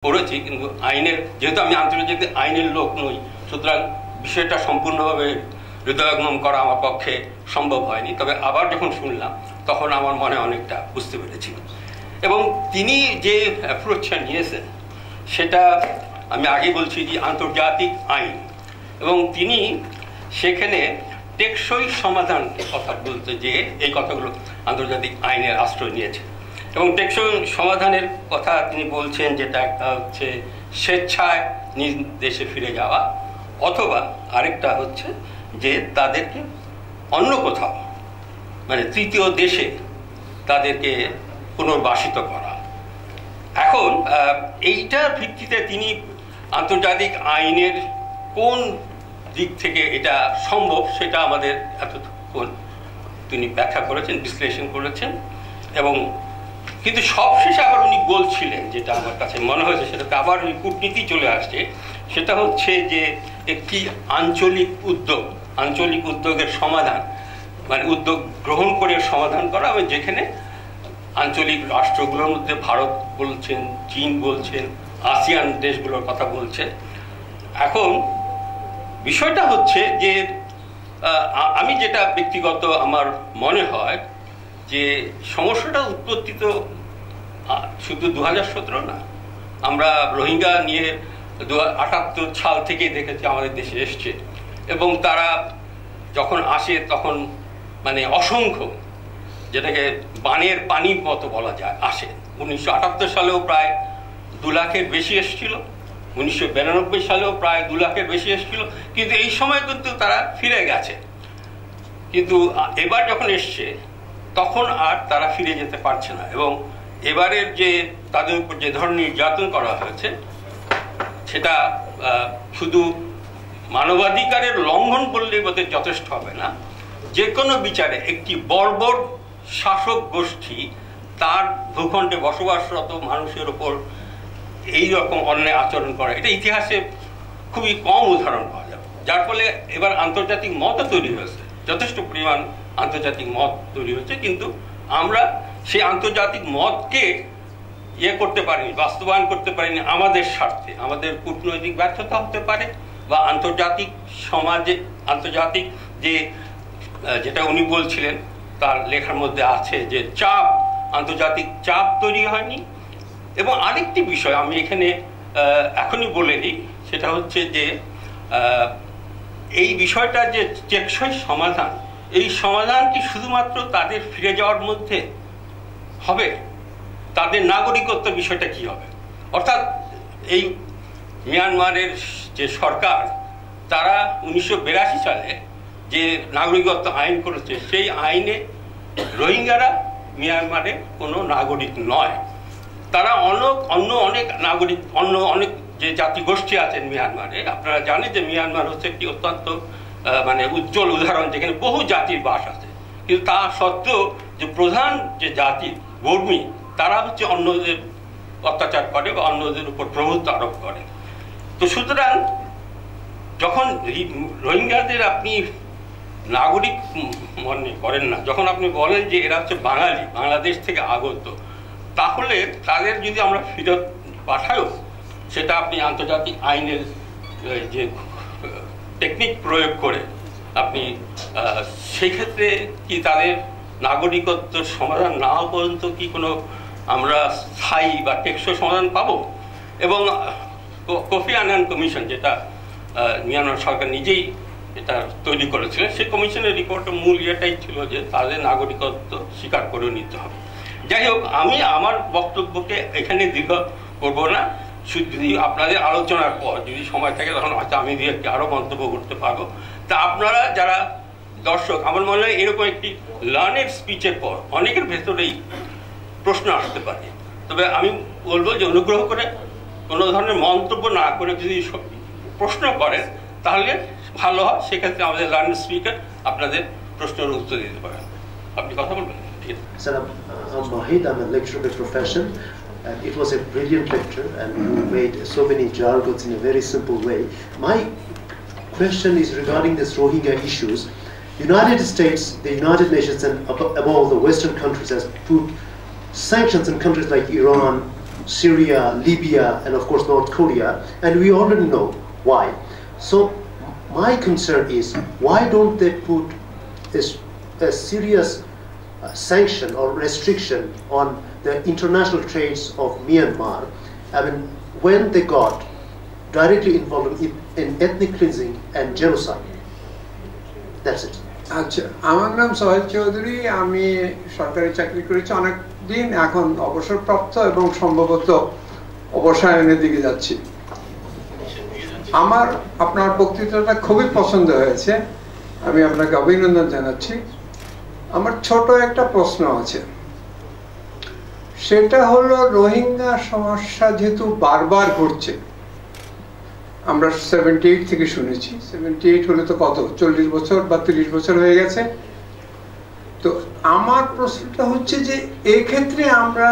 করেছি, কিন্তু আইনের যেহেতু আমি আন্তর্জাতিক আইনের লোক নই, সুতরাং বিষয়টা সম্পূর্ণভাবে হৃদয়ঙ্গম করা আমার পক্ষে সম্ভব হয়নি। তবে আবার যখন শুনলাম তখন আমার মনে অনেকটা বুঝতে পেরেছি। এবং তিনি যে অ্যাপ্রোচটা নিয়েছেন সেটা আমি আগে বলছি যে আন্তর্জাতিক আইন, এবং তিনি সেখানে টেকসই সমাধান কথা বলতে যে এই কথাগুলো আন্তর্জাতিক আইনের আশ্রয় নিয়েছে। এবং টেকসই সমাধানের কথা তিনি বলছেন যেটা একটা হচ্ছে স্বেচ্ছায় নিজ দেশে ফিরে যাওয়া, অথবা আরেকটা হচ্ছে যে তাদেরকে অন্য কোথাও মানে তৃতীয় দেশে তাদেরকে পুনর্বাসিত করা। এখন এইটার ভিত্তিতে তিনি আন্তর্জাতিক আইনের কোন দিক থেকে এটা সম্ভব সেটা আমাদের এতক্ষণ তিনি ব্যাখ্যা করেছেন, বিশ্লেষণ করেছেন। এবং কিন্তু সবশেষে আবার উনি বলছিলেন, যেটা আমার কাছে মনে হয়েছে সেটাতে আবার উনি কূটনীতি চলে আসছে, সেটা হচ্ছে যে একটি আঞ্চলিক উদ্যোগের সমাধান, মানে উদ্যোগ গ্রহণ করে সমাধান করা, এবং যেখানে আঞ্চলিক রাষ্ট্রগুলোর মধ্যে ভারত বলছেন, চীন বলছেন, আসিয়ান দেশগুলোর কথা বলছে। এখন বিষয়টা হচ্ছে যে আমি যেটা ব্যক্তিগত আমার মনে হয় যে সমস্যাটা উৎপত্তি তো শুধু 2017 না, আমরা রোহিঙ্গা নিয়ে 78 সাল থেকে দেখেছি আমাদের দেশে এসছে, এবং তারা যখন আসে তখন মানে অসংখ্য, যেটাকে বানের পানির মতো বলা যায়, আসে। 1978 সালেও প্রায় 2 লাখের বেশি এসেছিল, 1992 সালেও প্রায় 2 লাখের বেশি এসেছিল, কিন্তু এই সময় কিন্তু তারা ফিরে গেছে। কিন্তু এবার যখন এসছে তখন আর তারা ফিরে যেতে পারছে না, এবং এবারের যে তাদের উপর যে ধরনের নির্যাতন করা হয়েছে সেটা শুধু মানবাধিকারের লঙ্ঘন বললেই বোধহয় যথেষ্ট হবে না। যে কোনো বিচারে একটি বর্বর শাসক গোষ্ঠী তার ভূখণ্ডে বসবাসরত মানুষের উপর এই রকম অন্যায় আচরণ করে, এটা ইতিহাসে খুবই কম উদাহরণ পাওয়া যাবে। যার ফলে এবার আন্তর্জাতিক মতও তৈরি হয়েছে, যথেষ্ট পরিমাণ আন্তর্জাতিক মত তৈরি হয়েছে, কিন্তু আমরা সেই আন্তর্জাতিক মতকে করতে পারিনি, বাস্তবায়ন করতে পারিনি আমাদের স্বার্থে। আমাদের কূটনৈতিক ব্যর্থতা হতে পারে, বা আন্তর্জাতিক সমাজে আন্তর্জাতিক যে যেটা উনি বলছিলেন তার লেখার মধ্যে আছে যে আন্তর্জাতিক চাপ তৈরি হয়নি। এবং আরেকটি বিষয় আমি এখানে এখনই বলে নিই, সেটা হচ্ছে যে এই বিষয়টা যে টেকসই সমাধান, এই সমাধান কি শুধুমাত্র তাদের ফিরে যাওয়ার মধ্যে হবে? তাদের নাগরিকত্বের বিষয়টা কি হবে? অর্থাৎ এই মিয়ানমারের যে সরকার, তারা 1982 সালে যে নাগরিকত্ব আইন করেছে, সেই আইনে রোহিঙ্গারা মিয়ানমারের কোনো নাগরিক নয়। তারা অন্য অনেক নাগরিক, অনেক যে জাতিগোষ্ঠী আছেন মিয়ানমারে, আপনারা জানেন যে মিয়ানমার হচ্ছে একটি অত্যন্ত মানে উজ্জ্বল উদাহরণ, যেখানে বহু জাতির বাস আছে। কিন্তু তা সত্ত্বেও যে প্রধান যে জাতি বর্মী, তারা হচ্ছে অন্যদের অত্যাচার করে বা অন্যদের উপর প্রভুত্ব আরোপ করে। তো সুতরাং যখন রোহিঙ্গাদের আপনি নাগরিক মনে করেন না, যখন আপনি বলেন যে এরা হচ্ছে বাঙালি, বাংলাদেশ থেকে আগত, তাহলে তাদের যদি আমরা ফেরত পাঠাও, সেটা আপনি আন্তর্জাতিক আইনের যে টেকনিক প্রয়োগ করে আপনি সেই ক্ষেত্রে কি তাদের নাগরিকত্ব সমাধান না হওয়া পর্যন্ত কি কোনো আমরা স্থায়ী বা টেকসই সমাধান পাবো? এবং কোফি আনান কমিশন, যেটা মিয়ানমার সরকার নিজেই এটা তৈরি করেছিলেন, সেই কমিশনের রিপোর্টের মূল ইয়েটাই ছিল যে তাদের নাগরিকত্ব স্বীকার করে নিতে হবে। যাই হোক, আমি আমার বক্তব্যকে এখানে দীর্ঘ করব না। যদি আপনাদের আলোচনার পর যদি সময় থাকে তখন হয়তো আমি আরও মন্তব্য করতে পারবো। তা আপনারা যারা দর্শক, আমার মনে হয় এরকম একটি লার্নেড স্পিচের পর অনেকের ভেতরেই প্রশ্ন আসতে পারে। তবে আমি বলবো যে অনুগ্রহ করে কোনো ধরনের মন্তব্য না করে যদি প্রশ্ন করেন তাহলে ভালো হয়। সেক্ষেত্রে আমাদের লার্নেড স্পিকার আপনাদের প্রশ্নের উত্তর দিতে পারেন। আপনি কথা বলবেন? ঠিক আছে sir. I'm Mahid, I'm a lecturer by profession, and it was a brilliant lecture, and you made so many jargons in a very simple way. My question is regarding this Rohingya issues. United States, the United Nations, and above the Western countries has put sanctions on countries like Iran, Syria, Libya, and of course North Korea, and we already know why. So my concern is, why don't they put a serious sanction or restriction on the international trades of Myanmar? I mean, when they got directly involved in ethnic cleansing and genocide. That's it. আচ্ছা, আমার নাম সোহেল চৌধুরী, আমি সরকারি চাকরি করেছি অনেক দিন, এখন অবসরপ্রাপ্ত এবং সম্ভবত অবসায়নের দিকে যাচ্ছি। আমার আপনার বক্তৃতাটা খুবই পছন্দ হয়েছে, আমি আপনাকে অভিনন্দন জানাচ্ছি। আমার ছোট একটা প্রশ্ন আছে, সেটা হলো রোহিঙ্গা সমস্যা যেহেতু বারবার ঘটছে, আমরা 78 থেকে শুনেছি, 78 হলে তো কত 40 বছর বা 30 বছর হয়ে গেছে। তো আমার প্রশ্নটা হচ্ছে যে এই ক্ষেত্রে আমরা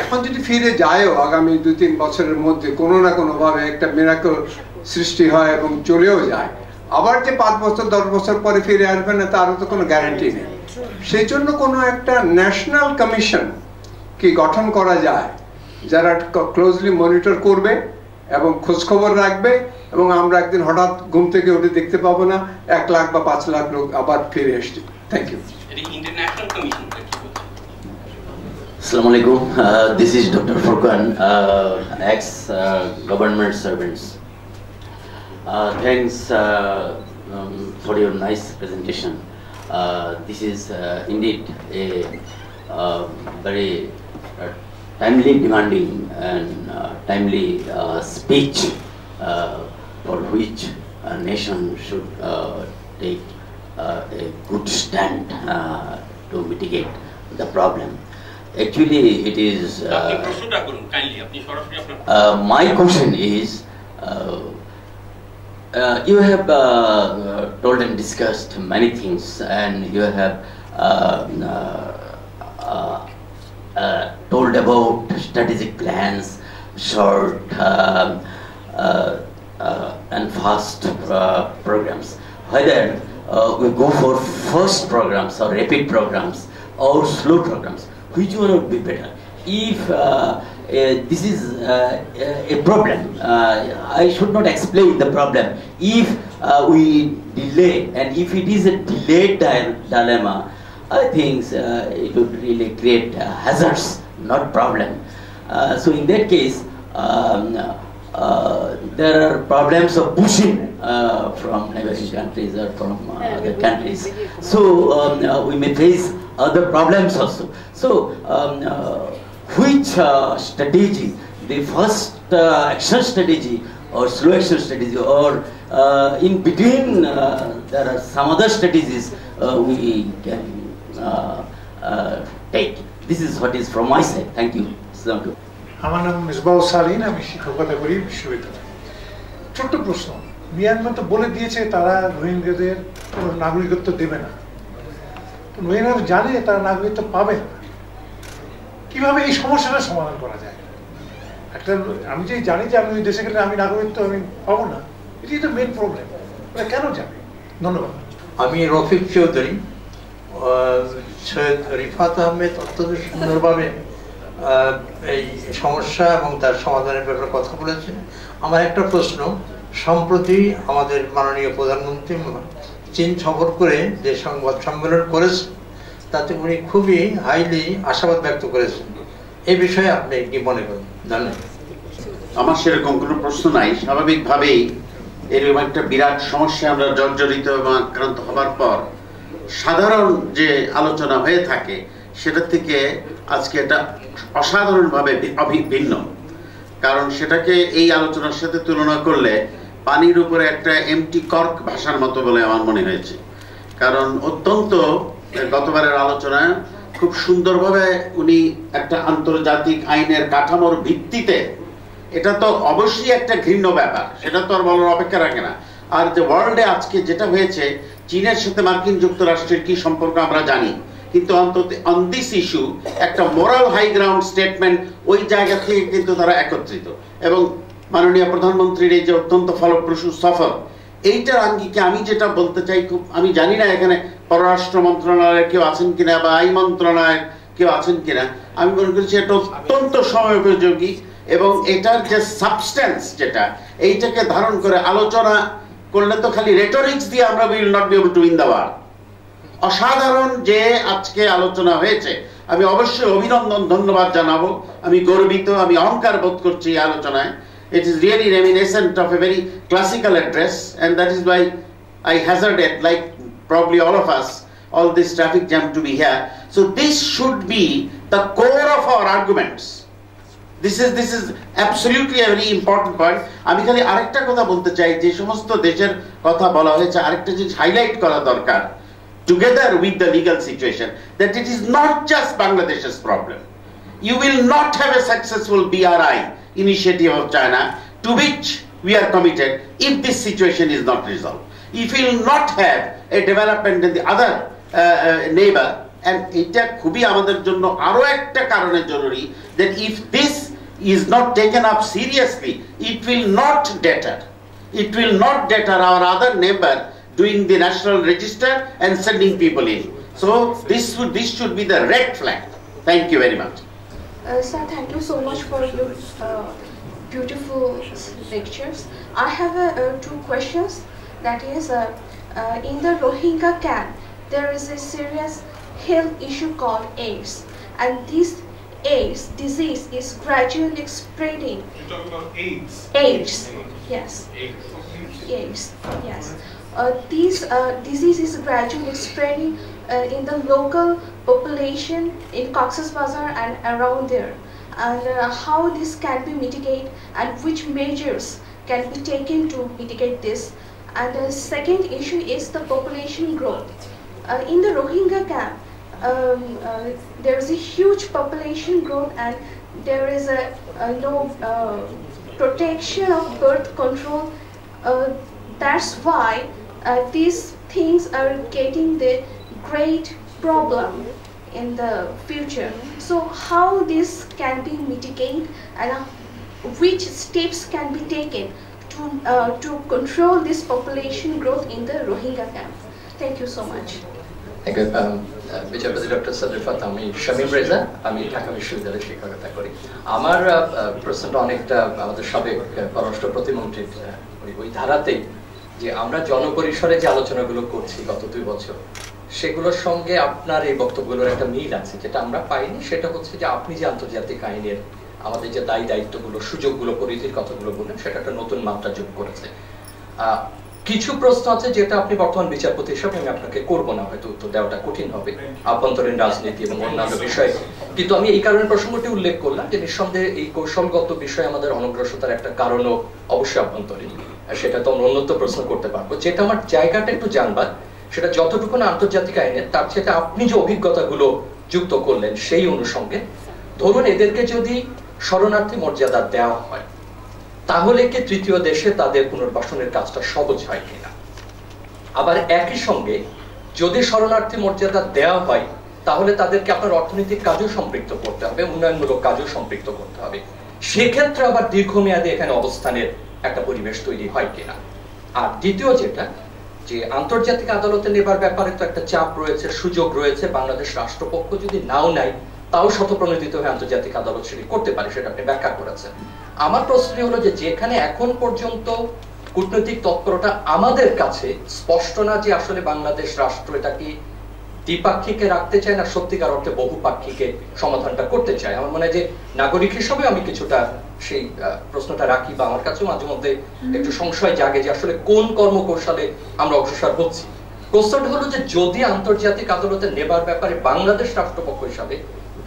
এখন যদি ফিরে যায়ও আগামী 2-3 বছরের মধ্যে কোনো না কোনো ভাবে একটা মিরাকল সৃষ্টি হয় এবং চলেও যায়, আবার যে 5 বছর 10 বছর পরে ফিরে আসবে না তারও তো কোনো গ্যারান্টি নেই। সেই জন্য কোনো একটা ন্যাশনাল কমিশন কি গঠন করা যায় যারা ক্লোজলি মনিটর করবে এবং খোঁজখবর রাখবে, এবং আমরা একদিন হঠাৎ ঘুম থেকে উঠে দেখতে পাবো না 1 লাখ বা 5 লাখ লোক আবার ফিরে আসছে। Thank you. International commission. Assalamu alaikum. This is Dr. Furqan, ex-government servants. Thanks for your nice presentation. This is indeed a very timely, demanding and timely speech for which a nation should take a good stand to mitigate the problem. Actually, it is. My question is, you have told and discussed many things, and you have told about strategic plans, short and fast programs. Whether we go for fast programs or rapid programs or slow programs, which one would be better? If this is a problem, I should not explain the problem. If we delay, and if it is a delayed dilemma, I think it would really create hazards, not problem. So in that case, there are problems of pushing from neighboring countries or from other countries. So we may face other problems also. So which strategy, the first action strategy or slow action strategy, or in between there are some other strategies we can take? This is what is from my side. Thank you. আমার নাম Misbaul saline, আমি শিক্ষকতা করি বিশ্ববিদ্যালয়ে। ছোট্ট প্রশ্ন, Myanmar তো বলে দিয়েছে তারা রোহিঙ্গাদের কোনো নাগরিকত্ব দেবে না, মিয়ানমার জানে তারা নাগরিকত্ব পাবে না, কিভাবে এই সমস্যাটা সমাধান করা যায়? একটা আমি যে জানি যে আমি ওই দেশে গেলে আমি নাগরিকত্ব আমি পাবো না, এটাই তো মেন প্রবলেম, ওরা কেন যাবে? ধন্যবাদ। আমি রফিক চৌধুরী। সৈয়দ রিফাত আহমেদ অত্যন্ত সুন্দরভাবে এই সমস্যা এবং তার সমাধানের ব্যাপারে কথা বলেছেন। আমার একটা প্রশ্ন, সম্প্রতি আমাদের মাননীয় প্রধানমন্ত্রী চীন সফর করে যে সংবাদ সম্মেলন করেছেন তাতে উনি খুবই হাইলি আশাবাদ ব্যক্ত করেছেন, এই বিষয়ে আপনি কি মনে করেন? ধন্যবাদ। আমার সেরকম কোনো প্রশ্ন নাই। স্বাভাবিকভাবেই এরকম একটা বিরাট সমস্যা আমরা জর্জরিত এবং আক্রান্ত হবার পর সাধারণ যে আলোচনা হয়ে থাকে সেটা থেকে আজকে এটা অসাধারণভাবে ভিন্ন, কারণ সেটাকে এই আলোচনার সাথে তুলনা করলে পানির উপরে একটা এমটি কর্ক ভাষার মতো বলে আমার মনে হয়েছে। কারণ অত্যন্ত গতবারের আলোচনায় খুব সুন্দরভাবে উনি একটা আন্তর্জাতিক আইনের কাঠামোর ভিত্তিতে, এটা তো অবশ্যই একটা ঘৃণ্য ব্যাপার, সেটা তো আর বলার অপেক্ষা রাখে না। আর যে ওয়ার্ল্ডে আজকে যেটা হয়েছে, চীনের সাথে মার্কিন যুক্তরাষ্ট্রের কি সম্পর্ক আমরা জানি, কিন্তু অন্তত অন দিস ইস্যু একটা মোরাল হাই গ্রাউন্ড স্টেটমেন্ট ওই জায়গা থেকে কিন্তু তারা একত্রিত, এবং মাননীয় প্রধানমন্ত্রীর এই যে অত্যন্ত ফলপ্রসূ সফর, এইটার আঙ্গিকে আমি যেটা বলতে চাই, খুব আমি জানি না এখানে পররাষ্ট্র মন্ত্রণালয়ের কেউ আছেন কিনা বা আইন মন্ত্রণালয়ের কেউ আছেন কিনা, আমি মনে করছি এটা অত্যন্ত সময়োপযোগী এবং এটার যে সাবস্টেন্স যেটা, এইটাকে ধারণ করে আলোচনা করলে তো খালি রেটরিক্স দিয়ে আমরা will not be able to win the war. অসাধারণ যে আজকে আলোচনা হয়েছে, আমি অবশ্যই অভিনন্দন ধন্যবাদ জানাবো। আমি গর্বিত, আমি অহংকার বোধ করছি এই আলোচনায়। It is really reminiscent of a very classical address, and that is why I hazarded, like probably all of us, all this traffic jam to be here. So this should be the core of our arguments. This is absolutely a very important point. আমি খালি আরেকটা কথা বলতে চাই, যে সমস্ত দেশের কথা বলা হয়েছে আরেকটা জিনিস হাইলাইট করা দরকার, together with the legal situation, that it is not just Bangladesh's problem. You will not have a successful BRI initiative of China to which we are committed if this situation is not resolved. If we will not have a development in the other neighbor, and এটা খুবই আমাদের জন্য আরো একটা কারণে জরুরি, that if this is not taken up seriously, it will not deter. It will not deter our other neighbor doing the national register and sending people in. So this should be the red flag. Thank you very much. Sir, thank you so much for your beautiful lectures. I have two questions. That is, in the Rohingya camp, there is a serious health issue called AIDS, and this AIDS disease is gradually spreading. You're talking about AIDS? AIDS, yes. AIDS, yes. This disease is gradually spreading in the local population in Cox's Bazar and around there, and how this can be mitigated and which measures can be taken to mitigate this. And the second issue is the population growth. In the Rohingya camp, there is a huge population growth, and there is no protection of birth control. That's why these things are getting the great problem in the future. So how this can be mitigated, and which steps can be taken to control this population growth in the Rohingya camp? Thank you so much. Thank you. বিচারপতি doctor সদরিফাত, আমি শামীম রেজা, আমি ঢাকা বিশ্ববিদ্যালয়ে শিক্ষকতা করি। আমার প্রশ্নটা অনেকটা আমাদের সাবেক পররাষ্ট্র প্রতিমন্ত্রীর ওই ধারাতেই, যে আমরা জনপরিসরে যে আলোচনাগুলো করছি গত 2 বছর, সেগুলোর সঙ্গে আপনার এই বক্তব্যগুলোর একটা মিল আছে। যেটা আমরা পাইনি সেটা হচ্ছে যে আপনি যে আন্তর্জাতিক আইনের আমাদের যে দায়িত্বগুলো, সুযোগগুলো, পরিধির কথাগুলো বললেন, সেটা একটা নতুন মাত্রা যোগ করেছে। কিছু প্রশ্ন আছে যেটা আপনি বর্তমান বিচারপতি হিসেবে আমি আপনাকে করব না, হয়তো উত্তর দেওয়াটা কঠিন হবে, আভ্যন্তরীণ রাজনীতি এবং অন্যান্য বিষয়ে। কিন্তু আমি এই কারণে প্রসঙ্গটি উল্লেখ করলাম যে নিঃসন্দেহে এই কৌশলগত বিষয়ে আমাদের অনগ্রসতার একটা কারণও অবশ্যই আভ্যন্তরীণ, সেটা তো আমরা অন্যত্র প্রশ্ন করতে পারবো। যেটা আমার জায়গাটা একটু জানবার, সেটা যতটুকু না আন্তর্জাতিক আইনের, তার চেয়ে আপনি যে অভিজ্ঞতাগুলো যুক্ত করলেন সেই অনুষঙ্গে, ধরুন এদেরকে যদি শরণার্থী মর্যাদা দেওয়া হয়, তাহলে কি তৃতীয় দেশে তাদের পুনর্বাসনের কাজটা সহজ হয় কিনা? আবার একই সঙ্গে যদি শরণার্থী মর্যাদা দেওয়া হয়, তাহলে তাদেরকে আপনার অর্থনৈতিক কাজও সম্পৃক্ত করতে হবে, উন্নয়নমূলক কাজও সম্পৃক্ত করতে হবে। সেক্ষেত্রে আবার দীর্ঘমেয়াদে এখানে অবস্থানের একটা পরিবেশ তৈরি হয় কিনা। আর দ্বিতীয় যেটা, যে আন্তর্জাতিক আদালতে নেবার ব্যাপারে তো একটা চাপ রয়েছে, সুযোগ রয়েছে। বাংলাদেশ রাষ্ট্রপক্ষ যদি নাও নেয়, তাও শতপ্রণোদিত হয়ে আন্তর্জাতিক আদালত সেটি করতে পারে, সেটা আপনি ব্যাখ্যা করেছেন। আমার প্রশ্নটি হলো যে যেখানে এখন পর্যন্ত কূটনৈতিক তৎপরতা আমাদের কাছে স্পষ্ট না যে আসলে বাংলাদেশ রাষ্ট্র এটা কি দ্বিপাক্ষিকে রাখতে চায় না সত্যিকার অর্থে বহুপাক্ষিকে সমাধানটা করতে চায়। আমার মনে হয় যে নাগরিক হিসেবে আমি কিছুটা সেই প্রশ্নটা রাখি, বা আমার কাছেও মাঝে মধ্যে একটু সংশয় জাগে যে আসলে কোন কর্মকৌশলে আমরা অগ্রসর হচ্ছি। প্রশ্নটা হলো যে যদি আন্তর্জাতিক আদালতে নেবার ব্যাপারে বাংলাদেশ রাষ্ট্রপক্ষ হিসাবে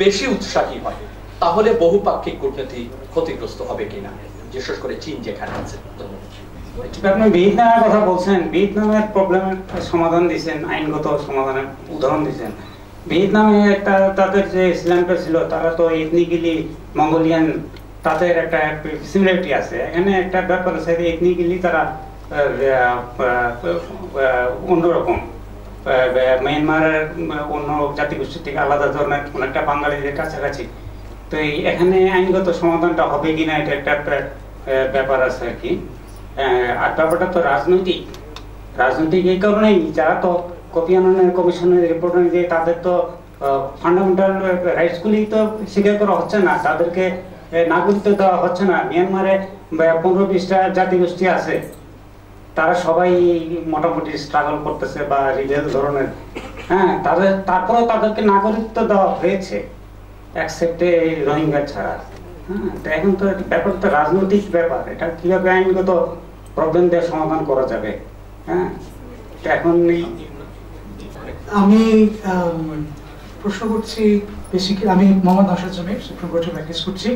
বেশি উৎসাহী হয়, তাহলে বহুপাক্ষিক কূটনীতি ক্ষতিগ্রস্ত হবে কিনা, বিশেষ করে চীন যেখানে আছে। আপনি ভিয়েতনামের কথা বলছেন, ভিয়েতনামের প্রবলেমের সমাধান দিয়েছেন, আইনগত সমাধানের উদাহরণ দিয়েছেন। ভিয়েতনামে একটা তাদের যে ইসলামটা ছিল, তারা তো এথনিক্যালি মঙ্গোলিয়ান, তাদের একটা সিমিলারিটি আছে। এখানে একটা ব্যাপার আছে যে এথনিক্যালি তারা অন্যরকম, মিয়ানমারের অন্য জাতিগোষ্ঠী থেকে আলাদা ধরনের, অনেকটা বাঙালিদের কাছাকাছি। তো এখানে আইনগত সমাধানটা হবে কিনা এটা একটা ব্যাপার আছে আর কি। আর ব্যাপারটা তো রাজনৈতিক এই কারণেই, যারা তো কপি আননের কমিশনের রিপোর্ট অনুযায়ী তাদের তো ফান্ডামেন্টাল রাইটসগুলি তো স্বীকার করা হচ্ছে না, তাদেরকে নাগরিকত্ব দেওয়া হচ্ছে না। মিয়ানমারে 15-20টা জাতিগোষ্ঠী আছে, তারা সবাই মোটামুটি স্ট্রাগল করতেছে বা রিবেল ধরনের, হ্যাঁ, তারপরেও তাদেরকে নাগরিকত্ব দেওয়া হয়েছে অ্যাকসেপ্টে রোহিঙ্গা ছাড়া। হ্যাঁ, তো এখন তো ব্যাপারটা রাজনৈতিক ব্যাপার, এটা কিভাবে আইনগত প্রবলেম দিয়ে সমাধান করা যাবে। হ্যাঁ, এখন আমি প্রশ্ন করছি, বেসিক্যালি আমি মোহাম্মদ হাসান জমির, সুপ্রিম কোর্টে প্র্যাকটিস করছি।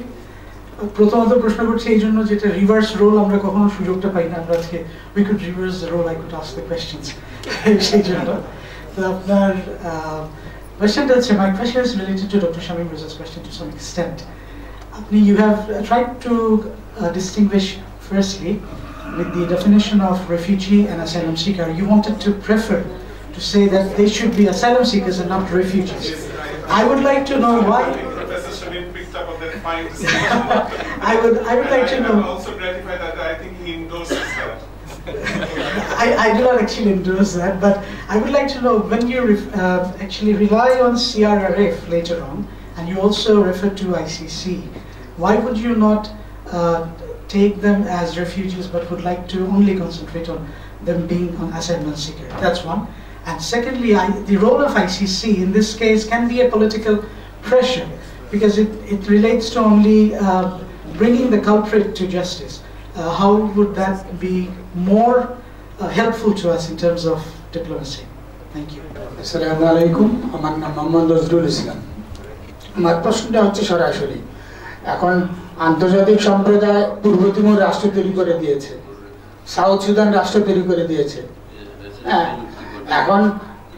প্রথমত প্রশ্ন করছি এই জন্য যেটা রিভার্স রোল আমরা কখনো সুযোগটা পাই না, আমরা আজকে we could reverse the role, I could ask the questions, সেই জন্য। তো আপনার কোয়েশ্চেনটা হচ্ছে, my question is related to doctor Shamim Reza's question to some extent. You have tried to distinguish firstly with the definition of refugee and asylum seeker. You wanted to prefer to say that they should be asylum seekers and not refugees. I would like to know why. Professor Shamim picked up on that fine I would like to know. I'm also gratified that I think he endorses that. I do not actually endorse that, but I would like to know, when you actually rely on CRRF later on, and you also refer to ICC, why would you not take them as refugees but would like to only concentrate on them being an asylum seeker? That's one. And secondly, the role of ICC in this case can be a political pressure, because it relates to only bringing the culprit to justice. How would that be more helpful to us in terms of diplomacy? Thank you. Assalamu alaikum. আমার নাম মোহাম্মদ নজরুল ইসলাম। আমার প্রশ্নটা হচ্ছে সরাসরি, এখন আন্তর্জাতিক সম্প্রদায় পূর্ব Timur রাষ্ট্র তৈরি করে দিয়েছে, সাউথ সুদান রাষ্ট্র তৈরি করে দিয়েছে। হ্যাঁ, এখন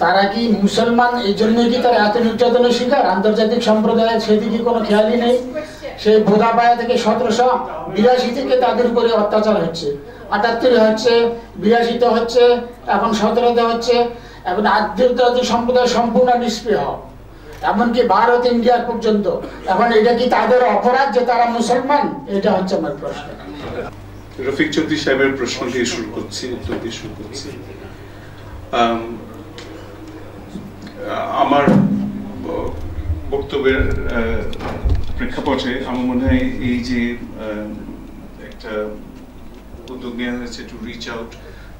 তারা কি মুসলমান, এই জন্যই কি তারা এত নির্যাতনের শিকার? আন্তর্জাতিক সম্প্রদায়ের সেদিকে কোনো খেয়ালই নেই। সেই বোদাপায়া থেকে 1782 থেকে তাদের উপরে অত্যাচার হচ্ছে, 78 হচ্ছে, 82 হচ্ছে, এখন 17 হচ্ছে। এখন আন্তর্জাতিক সম্প্রদায় সম্পূর্ণ নিষ্ক্রিয়, এমনকি ভারত ইন্ডিয়া পর্যন্ত। এখন এটা কি তাদের অপরাধ যে তারা মুসলমান? এটা হচ্ছে আমার প্রশ্ন। রফিক চৌধুরী সাহেবের প্রশ্ন দিয়ে শুরু করছি, উত্তর দিয়ে শুরু করছি। আমার বক্তব্যের প্রেক্ষাপটে আমার মনে হয় এই যে একটা উদ্যোগ নেওয়া হয়েছে to reach out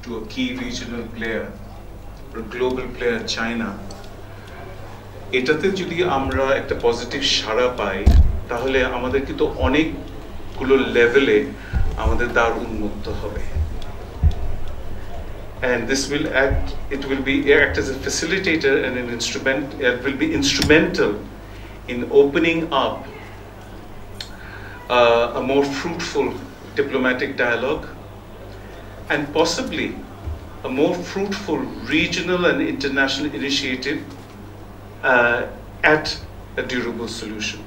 to a কি regional player, global player China, এটাতে যদি আমরা একটা পজিটিভ সাড়া পাই তাহলে আমাদের কিন্তু অনেকগুলো লেভেলে আমাদের দ্বার উন্মুক্ত হবে। And this will act as a facilitator and an instrument. It will be instrumental in opening up a more fruitful diplomatic dialogue, and possibly a more fruitful regional and international initiative at a durable solution.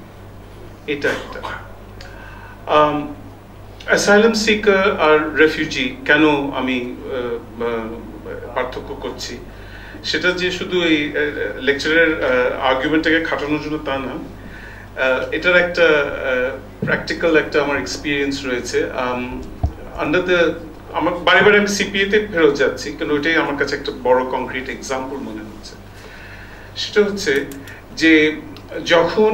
Asylum seeker R refugee কেন আমি পার্থক্য করছি, সেটা যে শুধু এই লেকচারের আর্গুমেন্টটাকে খাটানোর জন্য তা না, এটার একটা প্র্যাকটিক্যাল একটা আমার এক্সপিরিয়েন্স রয়েছে। আন্ডার দ্য, আমার বারে বারে আমি সিপিএতে ফেরত যাচ্ছি, কিন্তু ওইটাই আমার কাছে একটা বড় কংক্রিট এক্সাম্পল মনে হচ্ছে। সেটা হচ্ছে যে যখন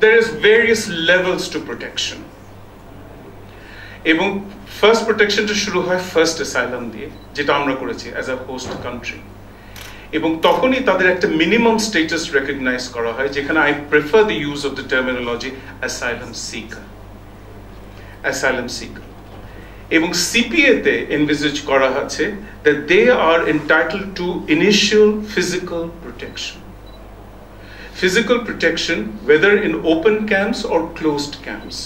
there is various levels to protection, এবং ফার্স্ট প্রোটেকশনটা শুরু হয় ফার্স্ট অ্যাসাইলাম দিয়ে, যেটা আমরা করেছি অ্যাজ আ হোস্ট কান্ট্রি, এবং তখনই তাদের একটা মিনিমাম স্ট্যাটাস রেকগনাইজ করা হয়, যেখানে I prefer the use of the terminology asylum seeker. এবং সিপিএতে এনভিসেজ করা আছে that they are entitled to initial physical protection. Physical protection whether in open camps or closed camps.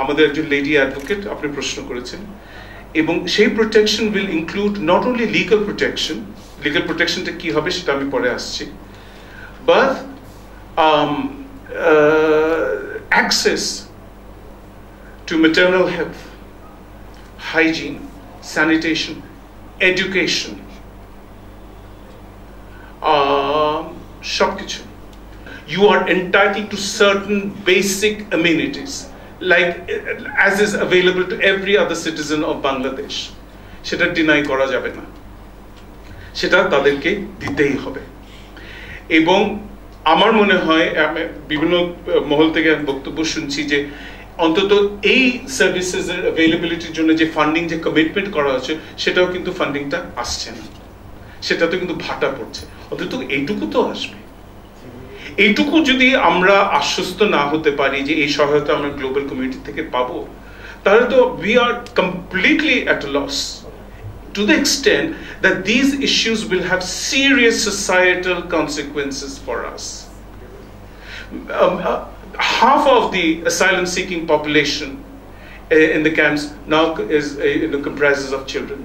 আমাদের একজন লেডি অ্যাডভোকেট আপনি প্রশ্ন করেছেন, এবং সেই protection will include not only legal protectionটা কি হবে সেটা আমি পরে আসছি, but access to maternal health, hygiene, sanitation, education, সবকিছু। You are entitled to certain basic amenities, like as is available to every other citizen of Bangladesh. সেটা deny করা যাবে না। সেটা তাদেরকে দিতেই হবে। এবং আমার মনে হয় বিভিন্ন মহল থেকে বক্তব্য শুনছি যে অন্তত এই সার্ভিসেসের অ্যাভেলেবিলিটির জন্য যে ফান্ডিং যে কমিটমেন্ট করা হচ্ছে সেটাও কিন্তু ফান্ডিংটা আসছে না, সেটাতে কিন্তু ভাটা পড়ছে। অন্তত এইটুকু তো আসবে। এইটুকু যদি আমরা আশ্বস্ত না হতে পারি যে এই সহায়তা আমরা গ্লোবাল কমিউনিটি থেকে পাবো, তাহলে তো we are completely at a loss, to the extent that these issues will have serious societal consequences for us. Half of the asylum-seeking population in the camps now comprises of children.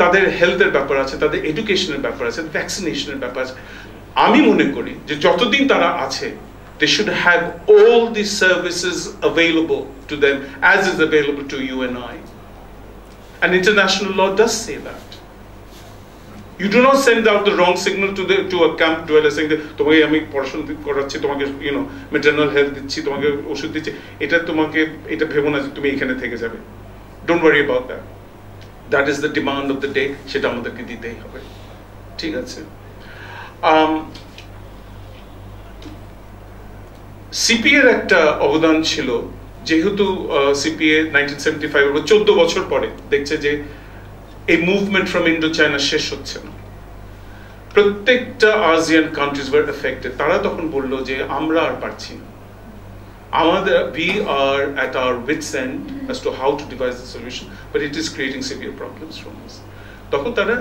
তাদের হেলথের ব্যাপার আছে, তাদের এডুকেশনের ব্যাপার আছে, ভ্যাকসিনেশনের ব্যাপার আছে। আমি মনে করি যে যতদিন তারা আছে, they should have all the services available to them as is available to you and I. And international law does say that. You do not send out the wrong signal to a camp dweller saying that তোমাকে আমি পড়াশোনা করাচ্ছি, তোমাকে maternal health দিচ্ছি, তোমাকে ওষুধ দিচ্ছি, এটা ভেবো না যে তুমি এখানে থেকে যাবে। Don't worry about that. That is the demand of the day, সেটা আমাদেরকে দিতেই হবে। ঠিক আছে। সিপিএর একটা অবদান ছিল, যেহেতু সিপিএ 1975 এর 14 বছর পরে দেখছে যে এই মুভমেন্ট ফ্রম ইন্ডো চায়না শেষ হচ্ছে না, প্রত্যেকটা আসিয়ান কান্ট্রিজ ওয়ার এফেক্টেড। তারা তখন বললো যে আমরা আর পারছি না, we are at our wits' end as to how to devise the solution, but it is creating severe problems for us. তখন তারা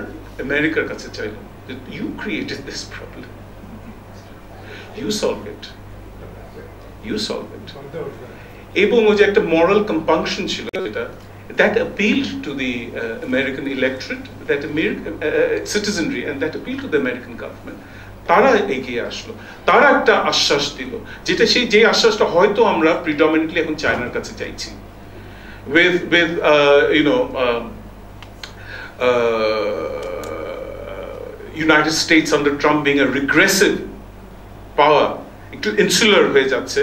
আমেরিকার কাছে চাইল, you created this problem, you solve it. এবং ওই যে একটা moral compunction ছিল এটা, that appealed to the American electorate, that American citizenry, and that appealed to the American government. তারা এগিয়ে আসলো, তারা একটা আশ্বাস দিল, যেটা যে আশ্বাসটা হয়তো আমরা প্রিডমিনেন্টলি এখন চায়নার কাছে চাইছি, with United States under Trump being a regressive power, একটু ইনসুলার হয়ে যাচ্ছে।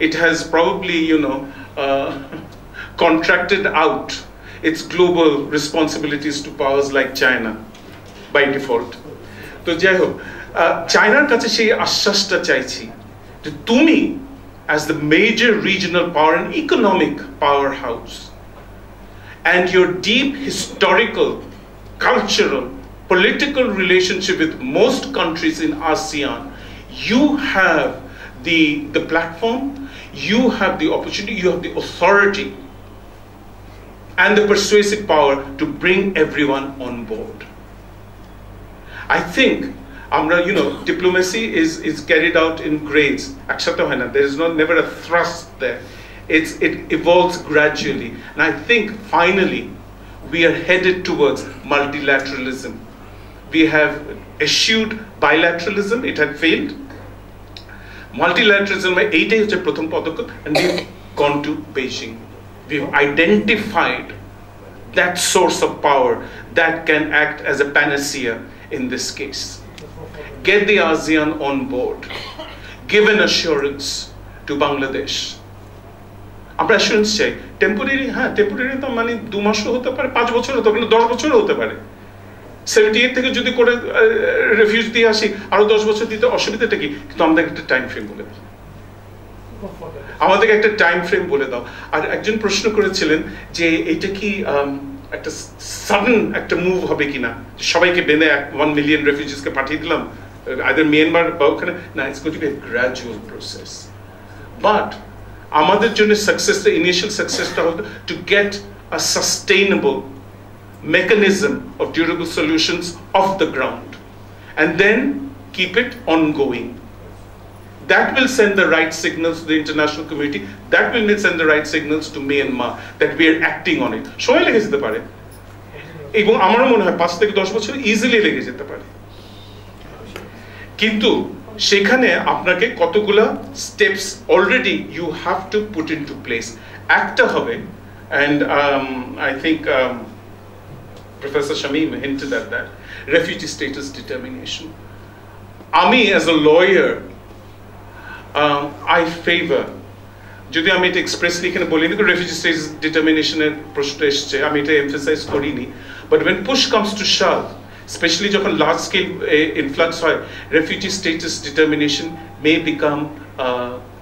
It has probably contracted out its global responsibilities to powers like China by default. তো যাই হোক, চায়নার কাছে সেই আশ্বাসটা চাইছি যে তুমি as the major regional power and economic powerhouse, and your deep historical, cultural, political relationship with most countries in ASEAN, you have the platform, you have the opportunity, you have the authority and the persuasive power to bring everyone on board. I think diplomacy is carried out in grades. There is never a thrust there. It evolves gradually, and I think finally we are headed towards multilateralism. We have eschewed bilateralism; it had failed. Multilateralism, এইটাই হচ্ছে প্রথম পদক্ষেপ, and we've gone to Beijing. We've identified that source of power that can act as a panacea in this case. Get the ASEAN on board. Give an assurance to Bangladesh. আমরা assurance চাই। Temporary, temporary তো মানে 2 মাসও হতে পারে, 5 বছর হতে পারে, 10 বছরও হতে পারে। 78 থেকে যদি করে রিফিউজ দিয়ে আসি, আরো 10 বছর দিতে অসুবিধাটা কি? কিন্তু আমাদের একটা টাইম ফ্রেম বলে দাও, আমাদেরকে একটা টাইম ফ্রেম বলে দাও। আর একজন প্রশ্ন করেছিলেন যে এটা কি একটা সাডেন একটা মুভ হবে কিনা, সবাইকে বেঁধে 1 মিলিয়ন রেফিউজিসকে পাঠিয়ে দিলাম আইদার মিয়ানমার বা ওখানে, না, it's going to be a gradual process. But আমাদের জন্য সাকসেসটা, ইনিশিয়াল সাকসেসটা হলো to get a sustainable mechanism of durable solutions off the ground, and then keep it ongoing. That will send the right signals to the international community, that will send the right signals to Myanmar that we are acting on it. সময় লেগে যেতে পারে, এবং আমার মনে হয় 5 থেকে 10 বছর ইজিলি লেগে যেতে পারে, কিন্তু সেখানে আপনাকে কতগুলা steps already you have to put into place. একটা হবে, and I think Professor Shamim hinted at that, refugee status determination. Ami, as a lawyer, I favor যদি আমি এটা এক্সপ্রেসলি এখানে বলিনি, রেফিউজি স্টেটাস ডিটারমিনেশনের প্রশ্ন এসছে, আমি এটা এমফাসাইজ করিনি, but when push comes to shove, especially যখন লার্জ স্কেল ইনফ্লাক্স হয়, রেফিউজি স্টেটাস ডিটারমিনেশন মে বিকাম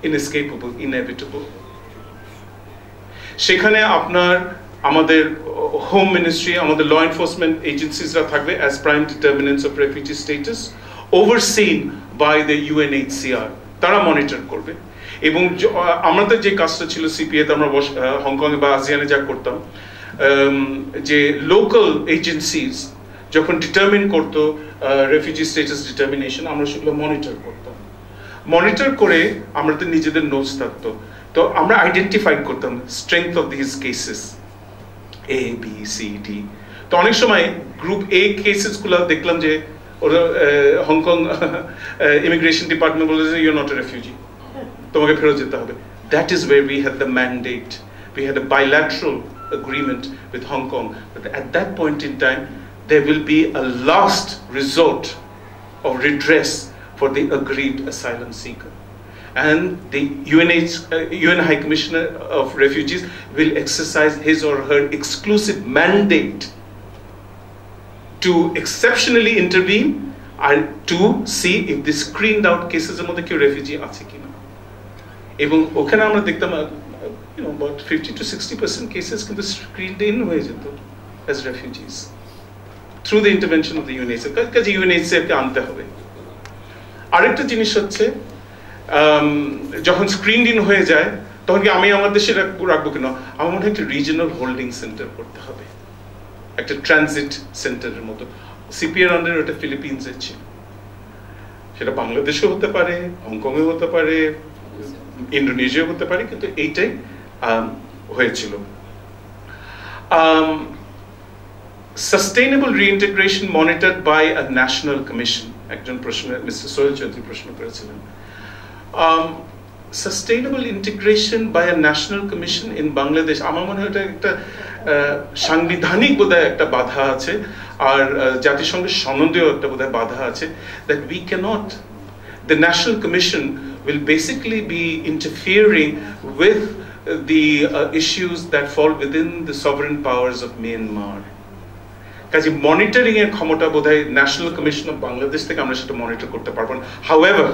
inescapable, inevitable. সেখানে আপনার আমাদের হোম মিনিস্ট্রি, আমাদের ল এনফোর্সমেন্ট এজেন্সিসরা থাকবে as prime determinants of refugee status, overseen by the UNHCR, তারা মনিটর করবে। এবং আমাদের যে কাজটা ছিল সিপিএতে, আমরা হংকংয়ে বা আসিয়ানে যা করতাম, যে লোকাল এজেন্সিস যখন ডিটারমিন করতো রেফিউজি স্টেটাস ডিটারমিনেশন, আমরা সেগুলো মনিটর করতাম। মনিটর করে আমাদের নিজেদের নোটস থাকতো, তো আমরা আইডেন্টিফাই করতাম strength of this cases A, B, C, D। তো অনেক সময় গ্রুপ A কেসেসগুলো দেখলাম যে ওরা হংকং ইমিগ্রেশন ডিপার্টমেন্ট বলে যে ইউর নট এ রেফিউজি, তোমাকে ফেরত যেতে হবে। That is way we had the mandate, we had a bilateral agreement with Hong Kong, but at that point in time there will be a last resort of redress for the aggrieved asylum seeker, and the UN High Commissioner of Refugees will exercise his or her exclusive mandate to exceptionally intervene and to see if the screened out cases er moddhe keu refugee ache kina, ebong okhane amra dekhtam about 50 to 60% cases kintu screened in hoye jeto as refugees through the intervention of the UNHCR, kaje UNHCR ke ante hobe। আরেকটা জিনিস হচ্ছে, যখন স্ক্রিনড in হয়ে যায় তখন কি আমি আমার দেশে রাখবো কেন, আমার মনে হয় একটা রিজিওনাল হোল্ডিং সেন্টার করতে হবে, একটা ট্রানজিট সেন্টারের মতো। সিপিএর আন্ডারে ওটা ফিলিপিন্সে ছিল, সেটা বাংলাদেশেও হতে পারে, হংকংয়ে হতে পারে, ইন্দোনেশিয়াও হতে পারে, কিন্তু এইটাই হয়েছিল। Sustainable reintegration monitored by a national commission, একজন প্রশ্ন মিস্টার সোহেল চৌধুরী প্রশ্ন করেছিলেন। Sustainable integration by a national commission in Bangladesh, আমার মনে হয় এটা একটা সাংবিধানিক বোধহয় একটা বাধা আছে, আর জাতিসংঘের সনদেও একটা বোধহয় বাধা আছে, that we cannot, the national commission will basically be interfering with the issues that fall within the sovereign powers of Myanmar। কাজে মনিটরিং এর ক্ষমতা বোধহয় ন্যাশনাল কমিশন অফ বাংলাদেশ থেকে আমরা সেটা মনিটর করতে পারবো না। However,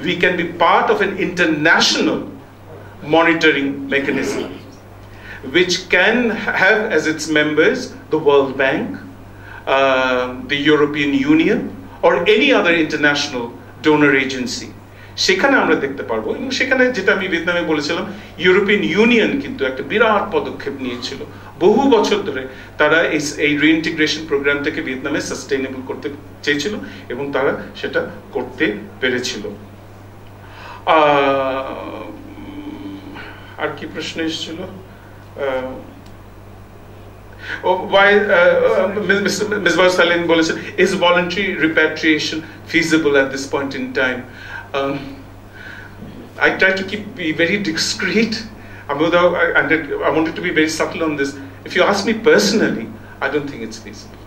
we can be part of an international monitoring mechanism which can have as its members the World Bank, the European Union, or any other international donor agency। সেখানে আমরা দেখতে পারবো, এবং সেখানে যেটা আমি ভিয়েতনামে বলেছিলাম, ইউরোপিয়ান ইউনিয়ন কিন্তু একটা বিরাট পদক্ষেপ নিয়েছিল বহু বছর ধরে। তারা এই রিইন্টিগ্রেশন প্রোগ্রামটাকে ভিয়েতনামে সাস্টেইনেবল করতে চেয়েছিল এবং তারা সেটা করতে পেরেছিল। আর কি প্রশ্ন এসেছিল? Ms. Salim বলেছেন, is voluntary repatriation feasible at this point in time? I try to be very discreet. I wanted to be very subtle on this. If you ask me personally, I don't think it's feasible.